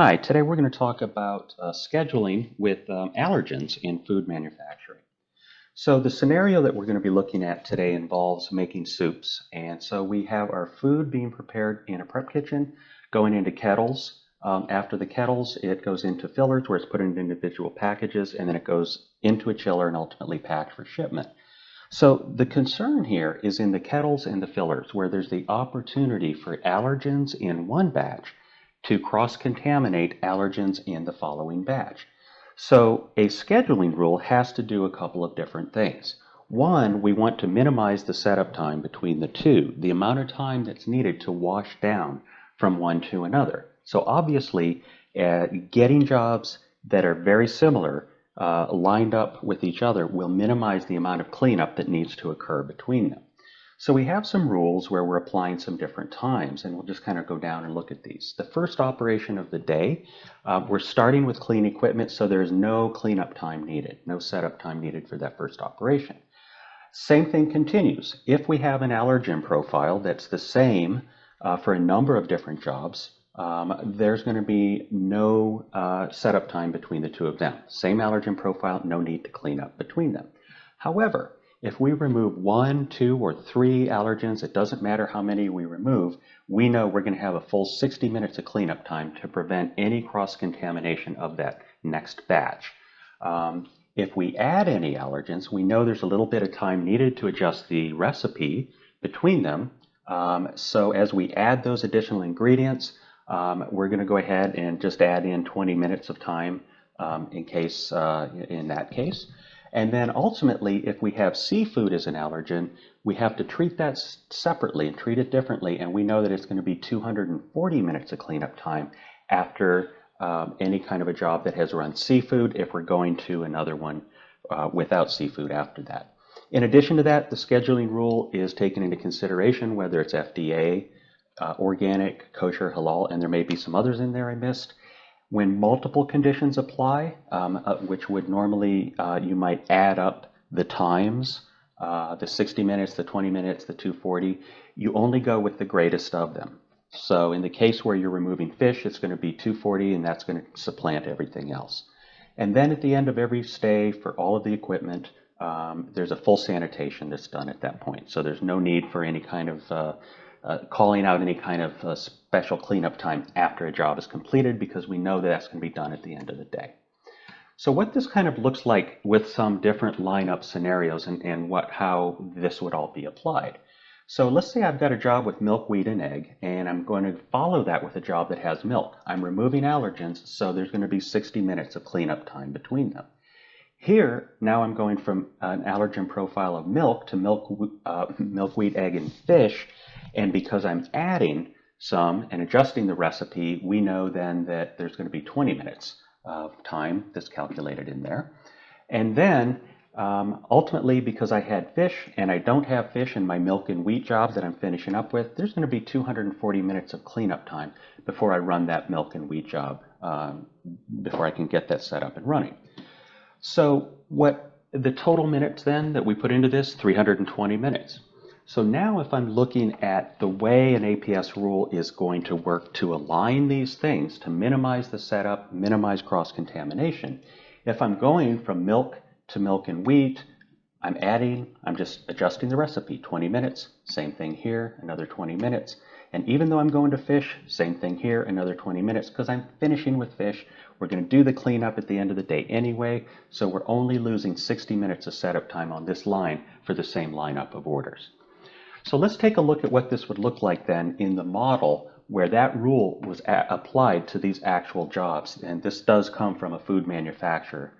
Hi, today we're going to talk about scheduling with allergens in food manufacturing. So the scenario that we're going to be looking at today involves making soups. And so we have our food being prepared in a prep kitchen, going into kettles. After the kettles, it goes into fillers where it's put in individual packages, and then it goes into a chiller and ultimately packed for shipment. So the concern here is in the kettles and the fillers where there's the opportunity for allergens in one batch to cross-contaminate allergens in the following batch. So a scheduling rule has to do a couple of different things. One, we want to minimize the setup time between the two, the amount of time that's needed to wash down from one to another. So obviously, getting jobs that are very similar lined up with each other will minimize the amount of cleanup that needs to occur between them. So we have some rules where we're applying some different times, and we'll just kind of go down and look at these. The first operation of the day, we're starting with clean equipment, so there's no cleanup time needed, no setup time needed for that first operation. Same thing continues. If we have an allergen profile that's the same for a number of different jobs, there's going to be no setup time between the two of them. Same allergen profile, no need to clean up between them. However, if we remove 1, 2, or 3 allergens, it doesn't matter how many we remove, we know we're going to have a full 60 minutes of cleanup time to prevent any cross-contamination of that next batch. If we add any allergens, we know there's a little bit of time needed to adjust the recipe between them. So as we add those additional ingredients, we're going to go ahead and just add in 20 minutes of time in that case. And then ultimately, if we have seafood as an allergen, we have to treat that separately and treat it differently. And we know that it's going to be 240 minutes of cleanup time after any kind of a job that has run seafood if we're going to another one without seafood after that. In addition to that, the scheduling rule is taken into consideration whether it's FDA, organic, kosher, halal, and there may be some others in there I missed. When multiple conditions apply, which would normally, you might add up the times, the 60 minutes, the 20 minutes, the 240, you only go with the greatest of them. So in the case where you're removing fish, it's going to be 240, and that's going to supplant everything else. And then at the end of every stay for all of the equipment, there's a full sanitation that's done at that point. So there's no need for any kind of calling out any kind of special cleanup time after a job is completed, because we know that that's going to be done at the end of the day. So what this kind of looks like with some different lineup scenarios and how this would all be applied. So let's say I've got a job with milk, wheat, and egg, and I'm going to follow that with a job that has milk. I'm removing allergens, so there's going to be 60 minutes of cleanup time between them. Here, now I'm going from an allergen profile of milk to milk, wheat, egg, and fish. And because I'm adding some and adjusting the recipe, we know then that there's going to be 20 minutes of time that's calculated in there. And then ultimately, because I had fish and I don't have fish in my milk and wheat job that I'm finishing up with, there's going to be 240 minutes of cleanup time before I run that milk and wheat job, before I can get that set up and running. So what the total minutes then that we put into this, 320 minutes. So now if I'm looking at the way an APS rule is going to work to align these things to minimize the setup, minimize cross-contamination, if I'm going from milk to milk and wheat, I'm just adjusting the recipe, 20 minutes, same thing here, another 20 minutes. And even though I'm going to fish, same thing here, another 20 minutes, because I'm finishing with fish. We're going to do the cleanup at the end of the day anyway, so we're only losing 60 minutes of setup time on this line for the same lineup of orders. So let's take a look at what this would look like then in the model where that rule was applied to these actual jobs. And this does come from a food manufacturer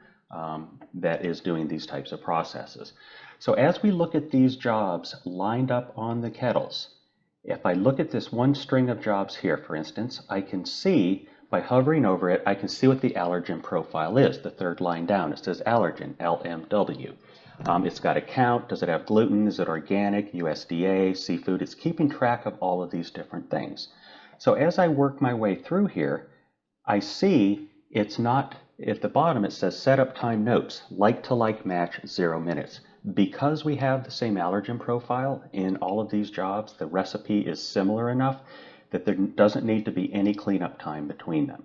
that is doing these types of processes. So as we look at these jobs lined up on the kettles, if I look at this one string of jobs here, for instance, I can see by hovering over it, I can see what the allergen profile is. The third line down, it says allergen, LMW. It's got a count. Does it have gluten? Is it organic, USDA, seafood? It's keeping track of all of these different things. So as I work my way through here, I see it's not, at the bottom it says setup time notes, like to like match 0 minutes. Because we have the same allergen profile in all of these jobs, the recipe is similar enough that there doesn't need to be any cleanup time between them.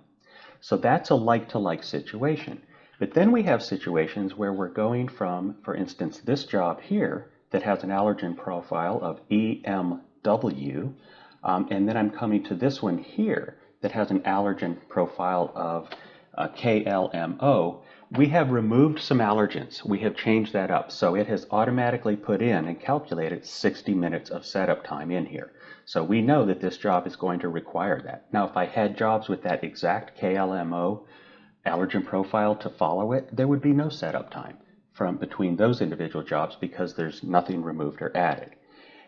So that's a like-to-like situation. But then we have situations where we're going from, for instance, this job here that has an allergen profile of EMW, and then I'm coming to this one here that has an allergen profile of KLMO. We have removed some allergens. We have changed that up. So it has automatically put in and calculated 60 minutes of setup time in here. So we know that this job is going to require that. Now, if I had jobs with that exact KLMO allergen profile to follow it, there would be no setup time from between those individual jobs because there's nothing removed or added.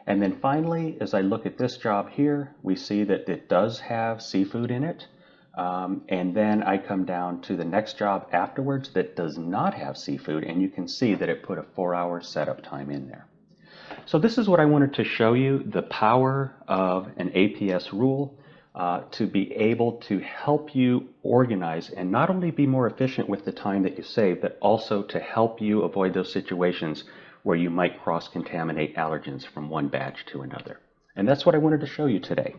And then finally, as I look at this job here, we see that it does have seafood in it. And then I come down to the next job afterwards that does not have seafood, and you can see that it put a 4-hour setup time in there. So this is what I wanted to show you, the power of an APS rule to be able to help you organize and not only be more efficient with the time that you save, but also to help you avoid those situations where you might cross-contaminate allergens from one batch to another. And that's what I wanted to show you today.